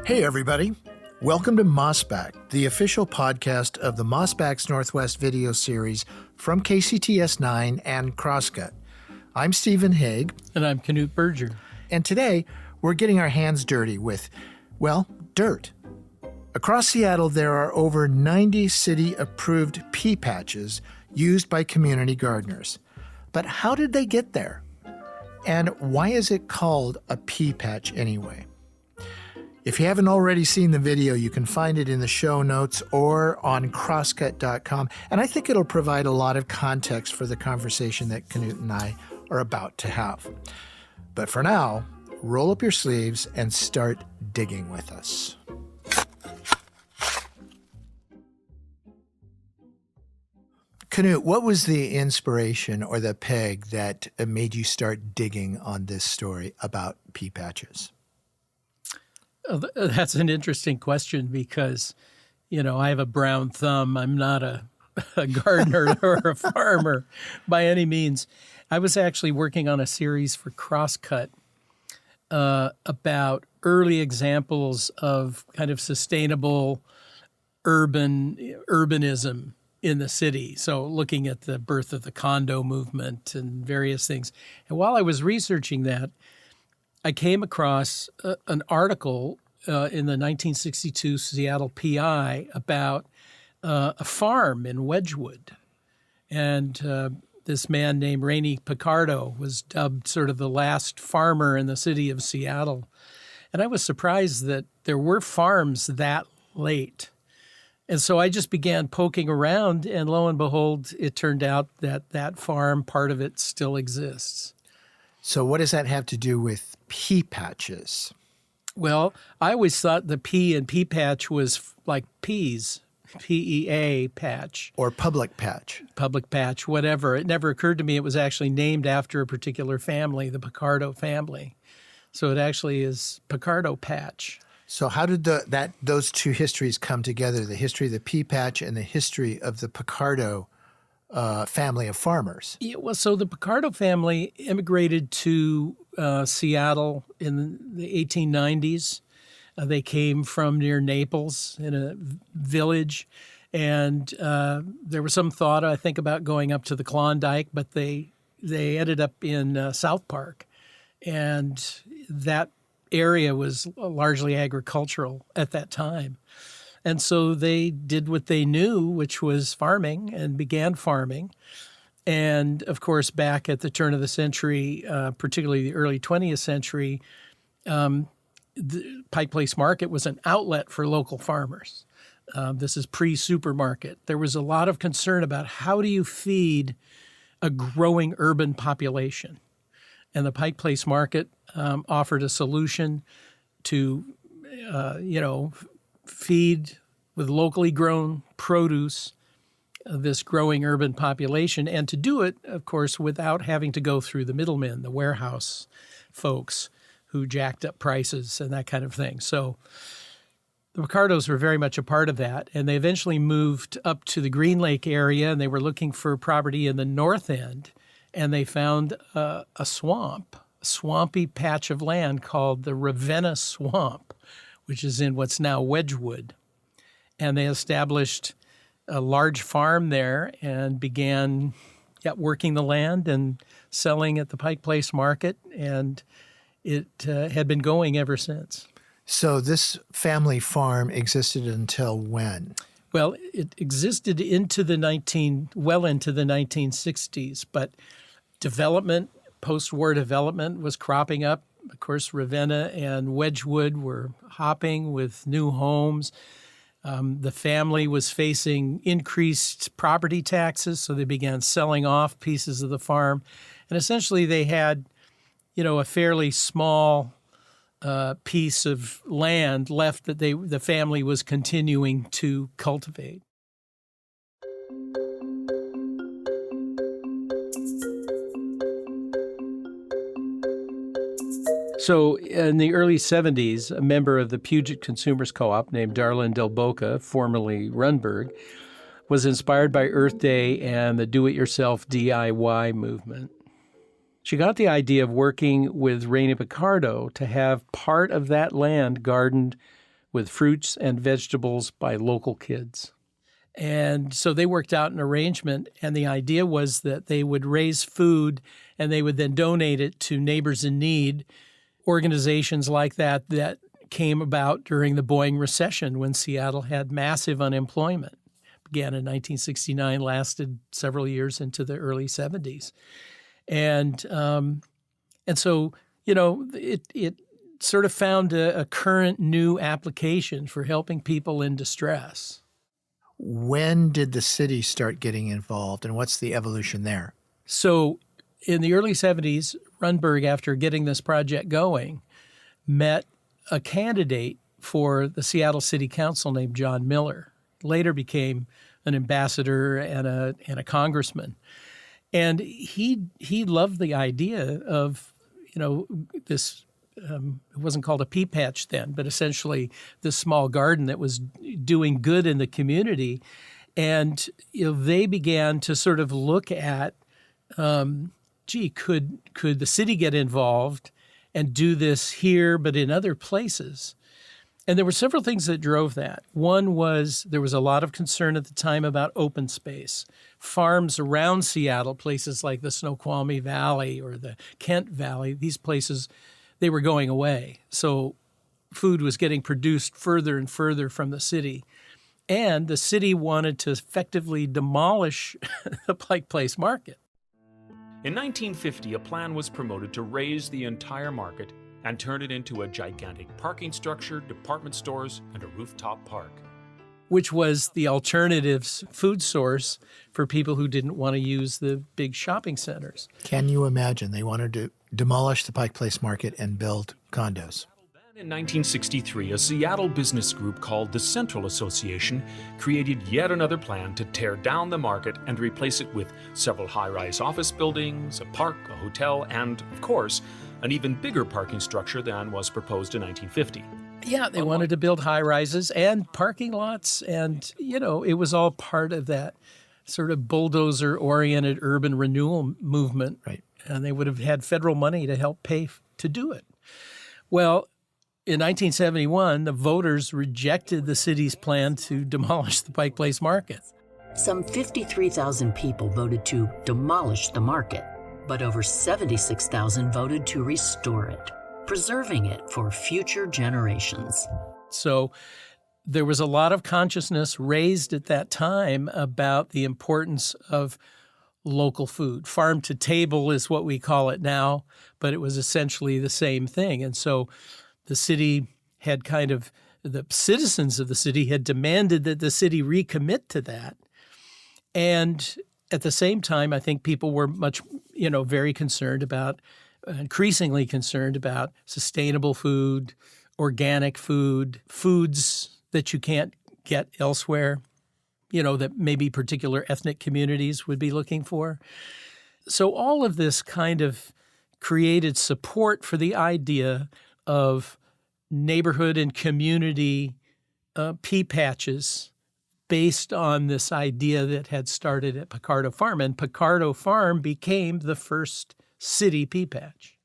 Hey, everybody. Welcome to Mossback, the official podcast of the Mossback's Northwest video series from KCTS 9 and Crosscut. I'm Stephen Hegg. And I'm Berger. And today, we're getting our hands dirty with, well, dirt. Across Seattle, there are over 90 city-approved pea patches used by community gardeners. But how did they get there? And why is it called a pea patch anyway? If you haven't already seen the video, you can find it in the show notes or on crosscut.com, and I think it'll provide a lot of context for the conversation that Knut and I are about to have. But for now, roll up your sleeves and start digging with us. Knut, what was the inspiration or the peg that made you start digging on this story about pea patches? That's an interesting question because, I have a brown thumb. I'm not a gardener or a farmer by any means. I was actually working on a series for Crosscut about early examples of kind of sustainable urbanism in the city. So looking at the birth of the condo movement and various things. And while I was researching that, I came across an article in the 1962 Seattle PI about a farm in Wedgwood. And this man named Rainey Picardo was dubbed sort of the last farmer in the city of Seattle. And I was surprised that there were farms that late. And so I just began poking around, and lo and behold, it turned out that that farm, part of it, still exists. So what does that have to do with pea patches? Well, I always thought the pea and pea patch was like peas, PEA patch. Or public patch. Public patch, whatever. It never occurred to me it was actually named after a particular family, the Picardo family. So it actually is Picardo patch. So how did those two histories come together, the history of the pea patch and the history of the Picardo family of farmers? Yeah, well, so the Picardo family immigrated to Seattle in the 1890s. They came from near Naples in a village, and there was some thought, I think, about going up to the Klondike, but they ended up in South Park, and that area was largely agricultural at that time. And so they did what they knew, which was farming, and began farming. And, of course, back at the turn of the century, particularly the early 20th century, the Pike Place Market was an outlet for local farmers. This is pre-supermarket. There was a lot of concern about how do you feed a growing urban population. And the Pike Place Market offered a solution to, feed with locally grown produce this growing urban population, and to do it, of course, without having to go through the middlemen, the warehouse folks who jacked up prices and that kind of thing. So the Picardos were very much a part of that, and they eventually moved up to the Green Lake area, and they were looking for property in the north end, and they found a swampy patch of land called the Ravenna Swamp, which is in what's now Wedgwood. And they established a large farm there and began working the land and selling at the Pike Place Market, and it had been going ever since. So this family farm existed until when? Well, it existed into the 1960s, but post-war development was cropping up. Of course, Ravenna and Wedgwood were hopping with new homes. The family was facing increased property taxes, so they began selling off pieces of the farm. And essentially they had, a fairly small piece of land left that the family was continuing to cultivate. So in the early 70s, a member of the Puget Consumers Co-op named Darlene Del Boca, formerly Runberg, was inspired by Earth Day and the do-it-yourself DIY movement. She got the idea of working with Rainey Picardo to have part of that land gardened with fruits and vegetables by local kids. And so they worked out an arrangement, and the idea was that they would raise food and they would then donate it to Neighbors in Need, organizations like that came about during the Boeing recession when Seattle had massive unemployment. Began in 1969, lasted several years into the early 70s. And so, it sort of found a current new application for helping people in distress. When did the city start getting involved, and what's the evolution there? So in the early 70s, Runberg, after getting this project going, met a candidate for the Seattle City Council named John Miller. Later became an ambassador and a congressman. And he loved the idea of, this, it wasn't called a pea patch then, but essentially this small garden that was doing good in the community. And they began to sort of look at, could the city get involved and do this here, but in other places? And there were several things that drove that. One was there was a lot of concern at the time about open space. Farms around Seattle, places like the Snoqualmie Valley or the Kent Valley, these places, they were going away. So food was getting produced further and further from the city. And the city wanted to effectively demolish the Pike Place Market. In 1950, a plan was promoted to raise the entire market and turn it into a gigantic parking structure, department stores, and a rooftop park. Which was the alternatives food source for people who didn't want to use the big shopping centers. Can you imagine? They wanted to demolish the Pike Place Market and build condos. In 1963, a Seattle business group called the Central Association created yet another plan to tear down the market and replace it with several high-rise office buildings, a park, a hotel, and, of course, an even bigger parking structure than was proposed in 1950. Yeah, they wanted to build high-rises and parking lots, and, it was all part of that sort of bulldozer-oriented urban renewal movement. Right. And they would have had federal money to help pay to do it. Well, in 1971, the voters rejected the city's plan to demolish the Pike Place Market. Some 53,000 people voted to demolish the market, but over 76,000 voted to restore it, preserving it for future generations. So there was a lot of consciousness raised at that time about the importance of local food. Farm to table is what we call it now, but it was essentially the same thing. And so the city had the citizens of the city had demanded that the city recommit to that. And at the same time, I think people were very concerned about, increasingly concerned about sustainable food, organic food, foods that you can't get elsewhere, that maybe particular ethnic communities would be looking for. So all of this kind of created support for the idea of neighborhood and community pea patches based on this idea that had started at Picardo Farm. And Picardo Farm became the first city pea patch.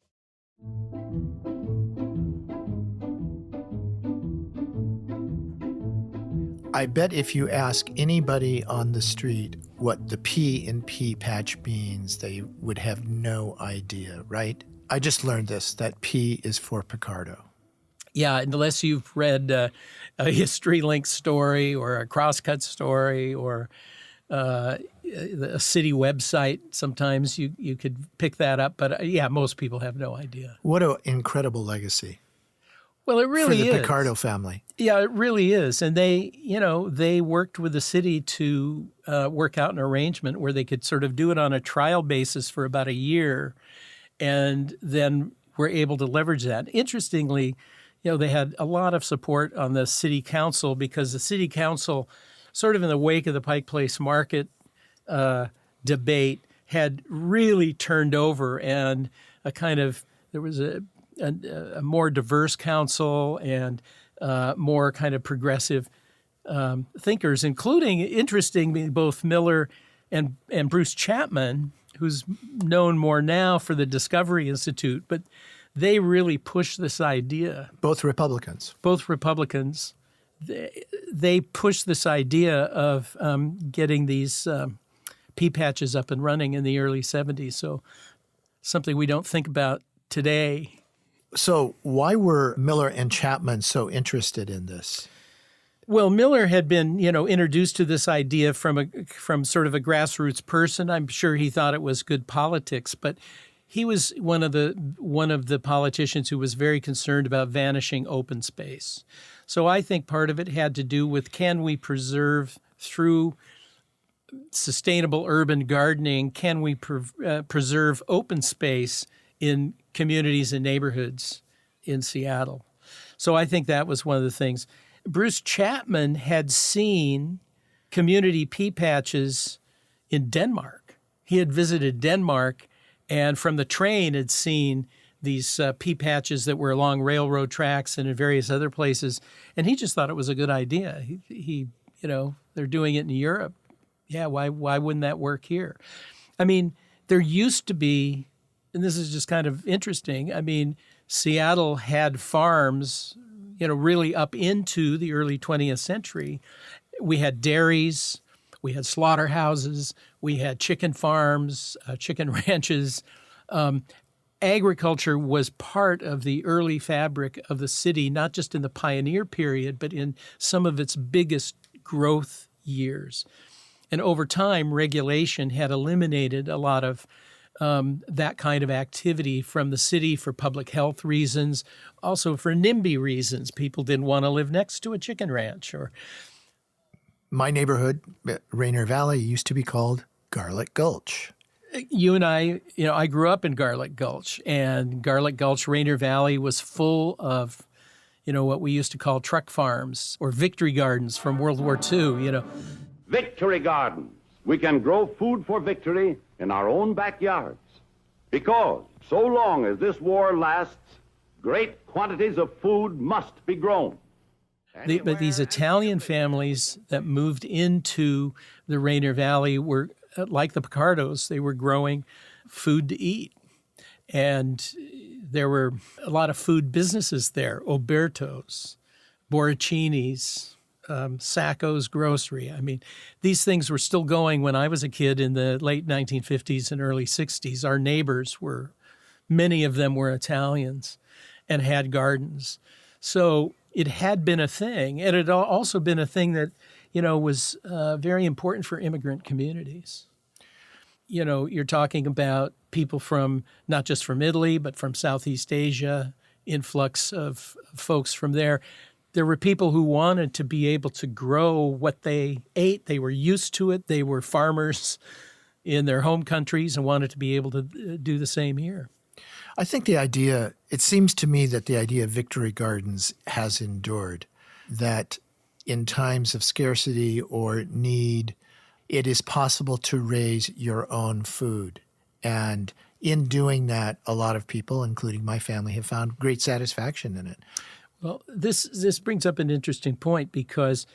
I bet if you ask anybody on the street what the P in pea patch means, they would have no idea, right? I just learned this, that P is for Picardo. Yeah, unless you've read a History Link story or a Crosscut story or a city website, sometimes you could pick that up. But most people have no idea. What an incredible legacy. Well, it really is. For the Picardo family. Yeah, it really is. And they worked with the city to work out an arrangement where they could sort of do it on a trial basis for about a year and then were able to leverage that. Interestingly, they had a lot of support on the city council because the city council, sort of in the wake of the Pike Place Market debate, had really turned over and there was a more diverse council and more kind of progressive thinkers, including, interestingly, both Miller and Bruce Chapman, who's known more now for the Discovery Institute, but they really pushed this idea. Both Republicans. Both Republicans. they pushed this idea of getting these pea patches up and running in the early 70s. So something we don't think about today. So why were Miller and Chapman so interested in this? Well, Miller had been, introduced to this idea from sort of a grassroots person. I'm sure he thought it was good politics, but he was one of the politicians who was very concerned about vanishing open space. So I think part of it had to do with, can we preserve through sustainable urban gardening, can we preserve open space in communities and neighborhoods in Seattle? So I think that was one of the things. Bruce Chapman had seen community pea patches in Denmark. He had visited Denmark and from the train had seen these pea patches that were along railroad tracks and in various other places. And he just thought it was a good idea. He they're doing it in Europe. Yeah, why wouldn't that work here? I mean, there used to be, and this is just kind of interesting, I mean, Seattle had farms, really up into the early 20th century. We had dairies, we had slaughterhouses, we had chicken farms, chicken ranches. Agriculture was part of the early fabric of the city, not just in the pioneer period, but in some of its biggest growth years. And over time, regulation had eliminated a lot of that kind of activity from the city for public health reasons, also for NIMBY reasons. People didn't want to live next to a chicken ranch. My neighborhood, Rainier Valley, used to be called Garlic Gulch. You and I grew up in Garlic Gulch, and Garlic Gulch, Rainier Valley was full of, what we used to call truck farms or victory gardens from World War II, Victory gardens. We can grow food for victory in our own backyards. Because so long as this war lasts, great quantities of food must be grown. But these Italian families that moved into the Rainier Valley were, like the Picardos, they were growing food to eat. And there were a lot of food businesses there, Oberto's, Borrachini's, Sacco's Grocery. I mean, these things were still going when I was a kid in the late 1950s and early 60s. Our neighbors many of them were Italians and had gardens. So it had been a thing. And it had also been a thing that, was very important for immigrant communities. You're talking about people from, not just from Italy, but from Southeast Asia, influx of folks from there. There were people who wanted to be able to grow what they ate. They were used to it. They were farmers in their home countries and wanted to be able to do the same here. I think it seems to me that the idea of victory gardens has endured, that in times of scarcity or need, it is possible to raise your own food. And in doing that, a lot of people, including my family, have found great satisfaction in it. Well, this brings up an interesting point because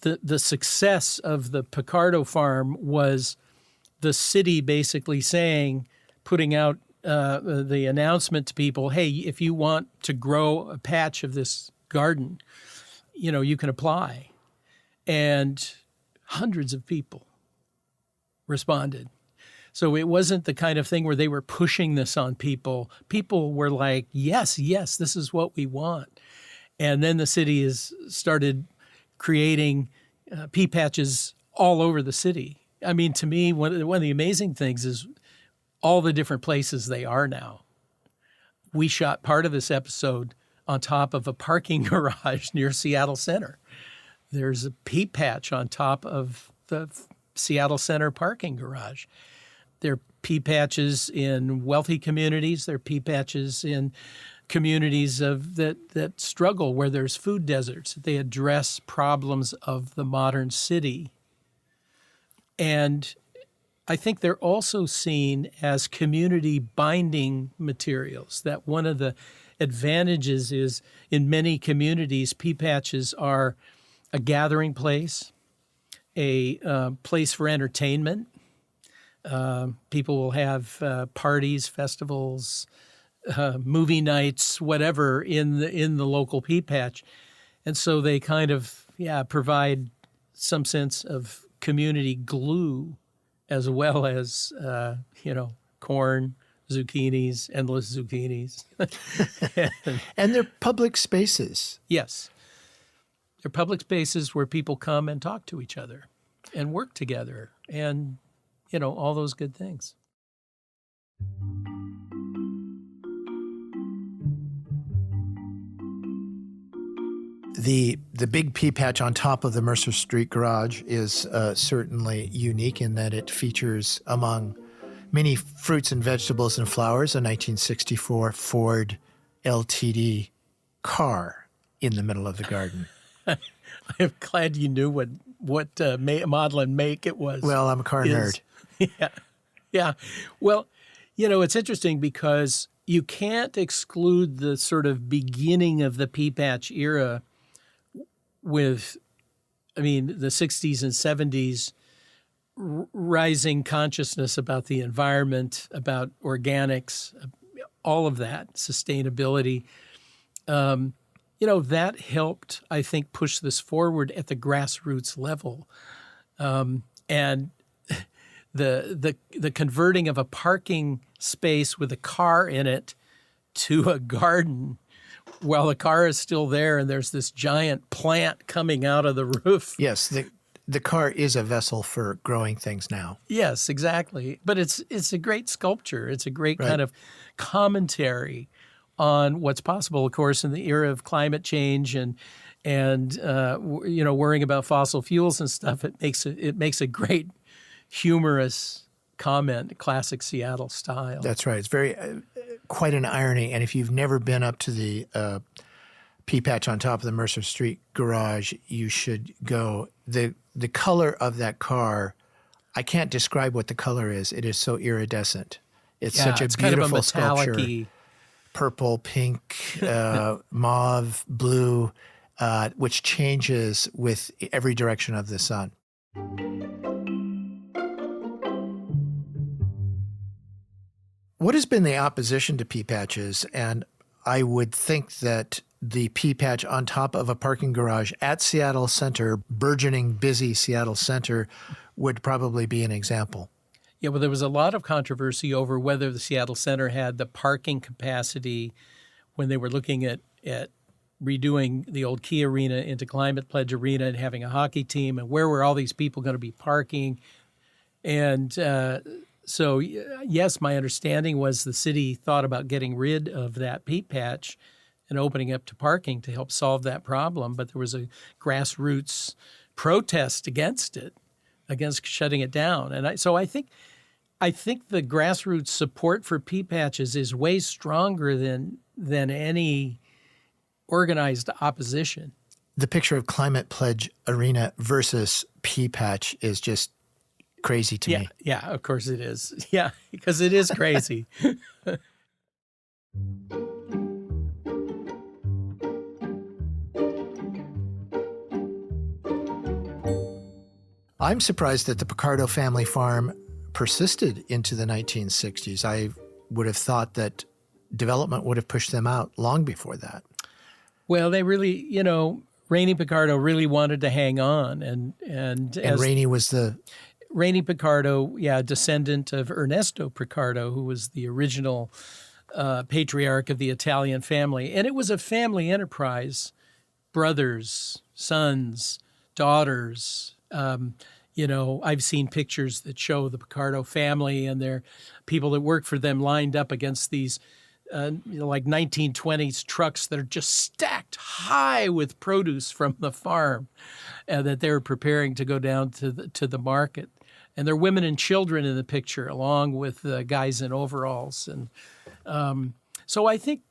the success of the Picardo farm was the city basically putting out the announcement to people, hey, if you want to grow a patch of this garden, you can apply. And hundreds of people responded. So it wasn't the kind of thing where they were pushing this on people. People were like, yes, this is what we want. And then the city has started creating pea patches all over the city. I mean, to me, one of the amazing things is all the different places they are now. We shot part of this episode on top of a parking garage near Seattle Center. There's a pea patch on top of the Seattle Center parking garage. There are pea patches in wealthy communities. There are pea patches in communities that struggle, where there's food deserts. They address problems of the modern city. And I think they're also seen as community binding materials, that one of the advantages is in many communities, pea patches are a gathering place, a place for entertainment. People will have parties, festivals, movie nights, whatever in the local pea patch. And so they kind of, provide some sense of community glue as well as, corn, zucchinis, endless zucchinis. And they're public spaces. Yes. They're public spaces where people come and talk to each other and work together and, all those good things. The big pea patch on top of the Mercer Street garage is certainly unique in that it features, among many fruits and vegetables and flowers, a 1964 Ford LTD car in the middle of the garden. I'm glad you knew what model and make it was. Well, I'm a car nerd. Yeah. Well, it's interesting because you can't exclude the sort of beginning of the pea patch era with, the 60s and 70s, rising consciousness about the environment, about organics, all of that, sustainability. That helped, I think, push this forward at the grassroots level. And the converting of a parking space with a car in it to a garden while the car is still there and there's this giant plant coming out of the roof. Yes, the car is a vessel for growing things now. Yes, exactly. But it's a great sculpture. It's a great kind of commentary on what's possible, of course, in the era of climate change and worrying about fossil fuels and stuff. It makes a great humorous comment, classic Seattle style. That's right. It's very quite an irony. And if you've never been up to the pea patch on top of the Mercer Street garage, you should go. The color of that car, I can't describe what the color is. It is so iridescent. It's such a beautiful sculpture. Purple, pink, mauve, blue, which changes with every direction of the sun. What has been the opposition to pea patches? And I would think that the pea patch on top of a parking garage at Seattle Center, burgeoning, busy Seattle Center, would probably be an example. Yeah, well, there was a lot of controversy over whether the Seattle Center had the parking capacity when they were looking at redoing the old Key Arena into Climate Pledge Arena and having a hockey team, and where were all these people going to be parking? And so, yes, my understanding was the city thought about getting rid of that pea patch and opening up to parking to help solve that problem, but there was a grassroots protest against it, against shutting it down. And I think the grassroots support for pea patches is way stronger than any organized opposition. The picture of Climate Pledge Arena versus pea patch is just crazy to me. Yeah, of course it is. Yeah, because it is crazy. I'm surprised that the Picardo family farm persisted into the 1960s. I would have thought that development would have pushed them out long before that. Well, they really, Rainey Picardo really wanted to hang on. And Rainey was Rainey Picardo, descendant of Ernesto Picardo, who was the original patriarch of the Italian family. And it was a family enterprise, brothers, sons, daughters. I've seen pictures that show the Picardo family and their people that work for them lined up against these like 1920s trucks that are just stacked high with produce from the farm that they're preparing to go down to the market. And there are women and children in the picture, along with guys in overalls. And so I think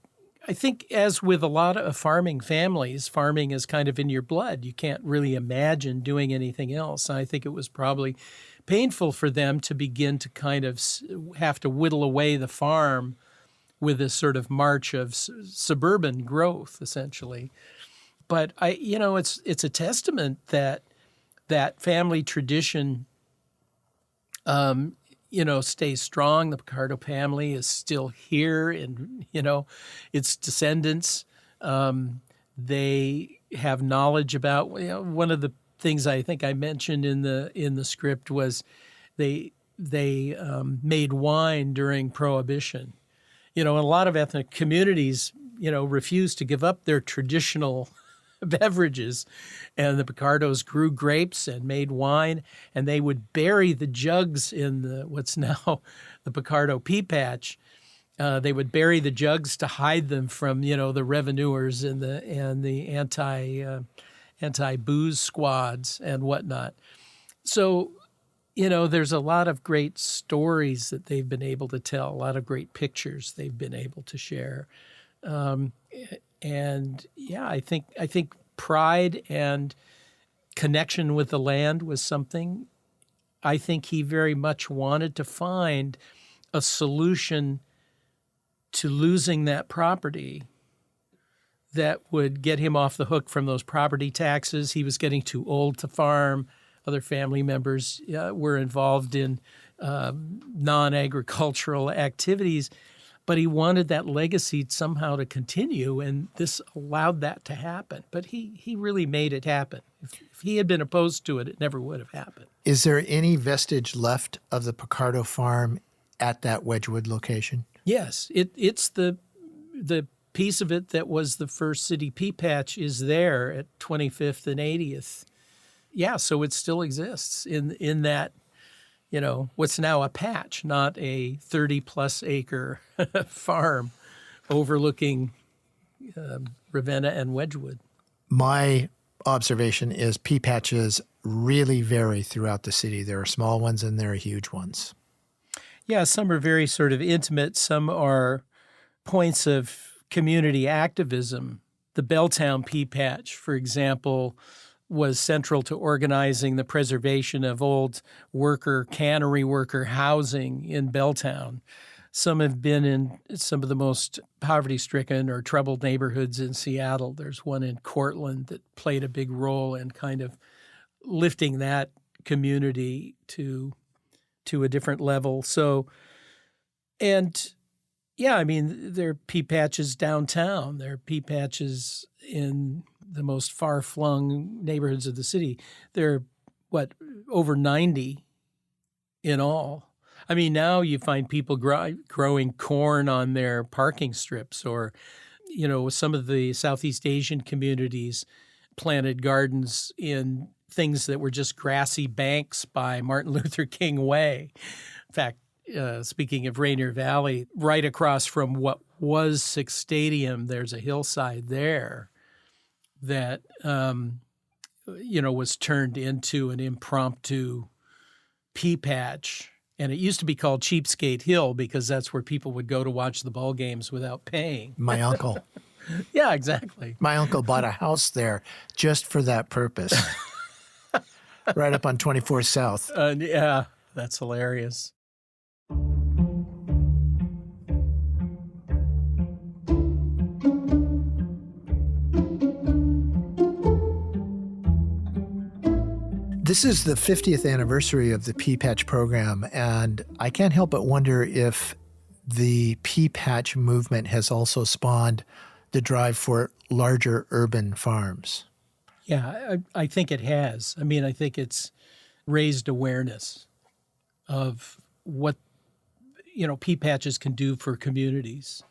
as with a lot of farming families, farming is kind of in your blood. You can't really imagine doing anything else. And I think it was probably painful for them to begin to kind of have to whittle away the farm with this sort of march of suburban growth, essentially. But it's a testament that family tradition stays strong. The Picardo family is still here, and its descendants. They have knowledge about. One of the things I think I mentioned in the script was they made wine during Prohibition. And a lot of ethnic communities, refused to give up their traditional beverages, and the Picardos grew grapes and made wine, and they would bury the jugs in what's now the Picardo pea patch. They would bury the jugs to hide them from the revenuers and the anti-booze squads and whatnot. So there's a lot of great stories that they've been able to tell, a lot of great pictures they've been able to share. I think pride and connection with the land was something. I think he very much wanted to find a solution to losing that property that would get him off the hook from those property taxes. He was getting too old to farm. Other family members were involved in non-agricultural activities, but he wanted that legacy somehow to continue, and this allowed that to happen. But he really made it happen. If he had been opposed to it, it never would have happened. Is there any vestige left of the Picardo farm at that Wedgwood location? Yes, it's the piece of it that was the first city pea patch is there at 25th and 80th. Yeah, so it still exists in that, what's now a patch, not a 30-plus acre farm overlooking Ravenna and Wedgwood. My observation is pea patches really vary throughout the city. There are small ones and there are huge ones. Yeah, some are very sort of intimate. Some are points of community activism. The Belltown Pea Patch, for example, was central to organizing the preservation of old cannery worker housing in Belltown. Some have been in some of the most poverty-stricken or troubled neighborhoods in Seattle. There's one in Cortland that played a big role in kind of lifting that community to a different level. So, and yeah, I mean, there are pea patches downtown. There are pea patches in the most far-flung neighborhoods of the city. There are, over 90 in all. I mean, now you find people growing corn on their parking strips, or, some of the Southeast Asian communities planted gardens in things that were just grassy banks by Martin Luther King Way. In fact, speaking of Rainier Valley, right across from what was Six Stadium, there's a hillside there that, was turned into an impromptu pea patch. And it used to be called Cheapskate Hill because that's where people would go to watch the ball games without paying. My uncle. Yeah, exactly. My uncle bought a house there just for that purpose. Right up on 24 South. Yeah, that's hilarious. This is the 50th anniversary of the Pea Patch program, and I can't help but wonder if the Pea Patch movement has also spawned the drive for larger urban farms. Yeah, I think it has. I mean, I think it's raised awareness of what, pea patches can do for communities.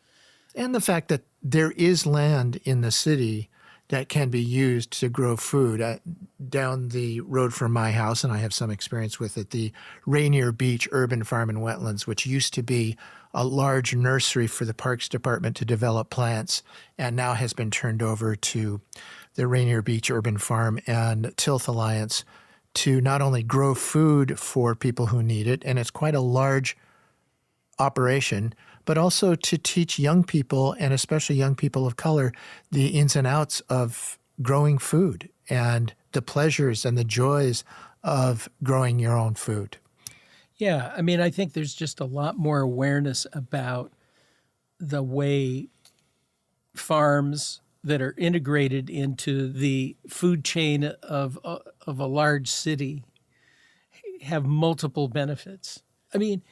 And the fact that there is land in the city that can be used to grow food. Down the road from my house, and I have some experience with it, the Rainier Beach Urban Farm and Wetlands, which used to be a large nursery for the Parks Department to develop plants, and now has been turned over to the Rainier Beach Urban Farm and Tilth Alliance to not only grow food for people who need it, and it's quite a large operation, but also to teach young people, and especially young people of color, the ins and outs of growing food and the pleasures and the joys of growing your own food. Yeah, I mean, I think there's just a lot more awareness about the way farms that are integrated into the food chain of a large city have multiple benefits. I mean,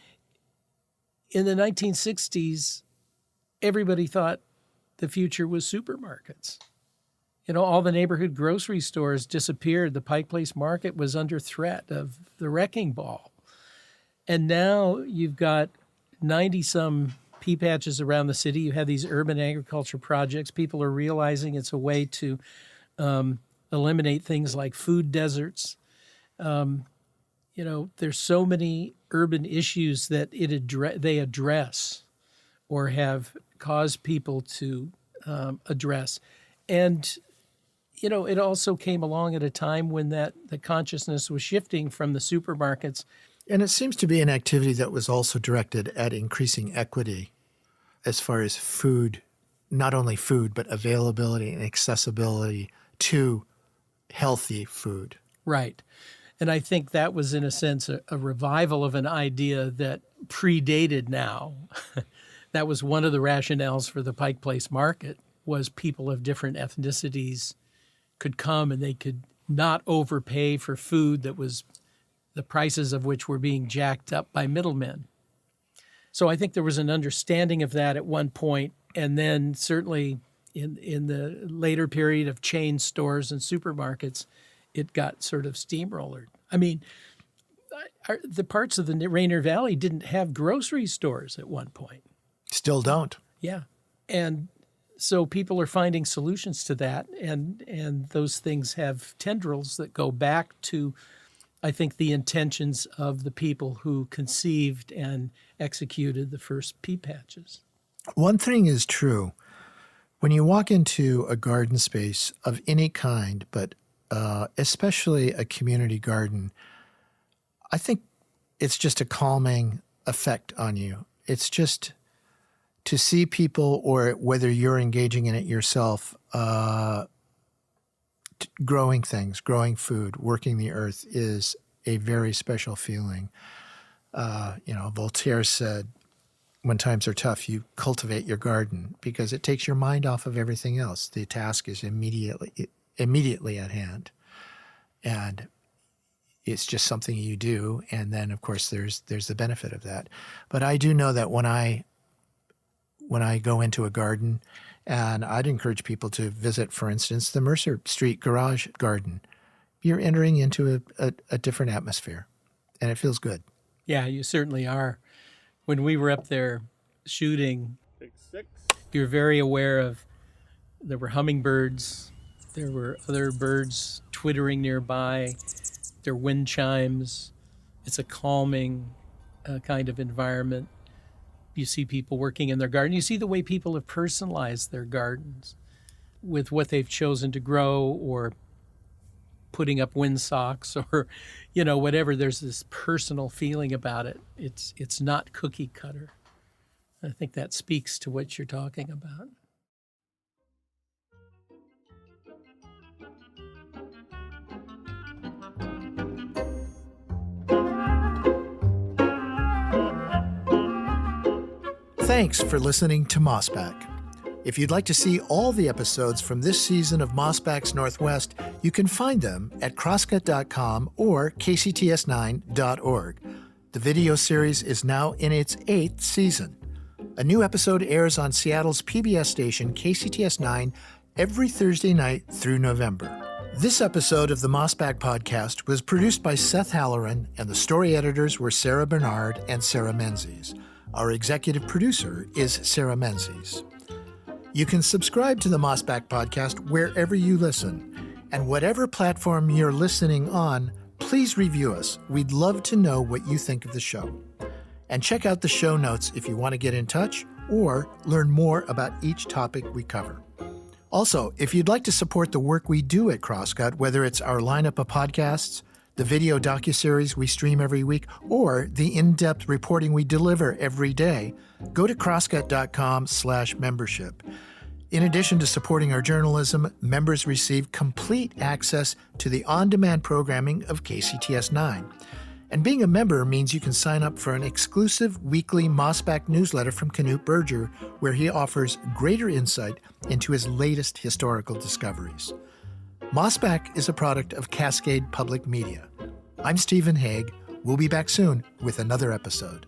in the 1960s, everybody thought the future was supermarkets. All the neighborhood grocery stores disappeared. The Pike Place Market was under threat of the wrecking ball. And now you've got 90-some pea patches around the city. You have these urban agriculture projects. People are realizing it's a way to eliminate things like food deserts. There's so many urban issues that they address or have caused people to address. And, it also came along at a time when the consciousness was shifting from the supermarkets. And it seems to be an activity that was also directed at increasing equity as far as food, not only food, but availability and accessibility to healthy food. Right. And I think that was, in a sense, a revival of an idea that predated now. That was one of the rationales for the Pike Place Market, was people of different ethnicities could come and they could not overpay for food that was the prices of which were being jacked up by middlemen. So I think there was an understanding of that at one point, and then certainly in the later period of chain stores and supermarkets, it got sort of steamrollered. I mean, the parts of the Rainier Valley didn't have grocery stores at one point. Still don't. Yeah. And so people are finding solutions to that, and those things have tendrils that go back to, I think, the intentions of the people who conceived and executed the first pea patches. One thing is true. When you walk into a garden space of any kind, but especially a community garden, I think it's just a calming effect on you. It's just to see people, or whether you're engaging in it yourself, growing things, growing food, working the earth is a very special feeling. Voltaire said, when times are tough, you cultivate your garden because it takes your mind off of everything else. The task is immediately at hand. And it's just something you do. And then, of course, there's the benefit of that. But I do know that when I go into a garden, and I'd encourage people to visit, for instance, the Mercer Street Garage Garden, you're entering into a different atmosphere, and it feels good. Yeah, you certainly are. When we were up there shooting, you're very aware of, there were hummingbirds, there were other birds twittering nearby, there were wind chimes. It's a calming kind of environment. You see people working in their garden. You see the way people have personalized their gardens with what they've chosen to grow, or putting up windsocks, or, whatever. There's this personal feeling about it. It's not cookie cutter. I think that speaks to what you're talking about. Thanks for listening to Mossback. If you'd like to see all the episodes from this season of Mossback's Northwest, you can find them at crosscut.com or kcts9.org. The video series is now in its 8th season. A new episode airs on Seattle's PBS station KCTS9 every Thursday night through November. This episode of the Mossback podcast was produced by Seth Halloran, and the story editors were Sarah Bernard and Sarah Menzies. Our executive producer is Sarah Menzies. You can subscribe to the Mossback podcast wherever you listen, and whatever platform you're listening on, please review us. We'd love to know what you think of the show. And check out the show notes if you want to get in touch or learn more about each topic we cover. Also, if you'd like to support the work we do at Crosscut, whether it's our lineup of podcasts, the video docuseries we stream every week, or the in-depth reporting we deliver every day, go to crosscut.com/membership. In addition to supporting our journalism, members receive complete access to the on-demand programming of KCTS9. And being a member means you can sign up for an exclusive weekly Mossback newsletter from Knut Berger, where he offers greater insight into his latest historical discoveries. Mossback is a product of Cascade Public Media. I'm Stephen Hegg. We'll be back soon with another episode.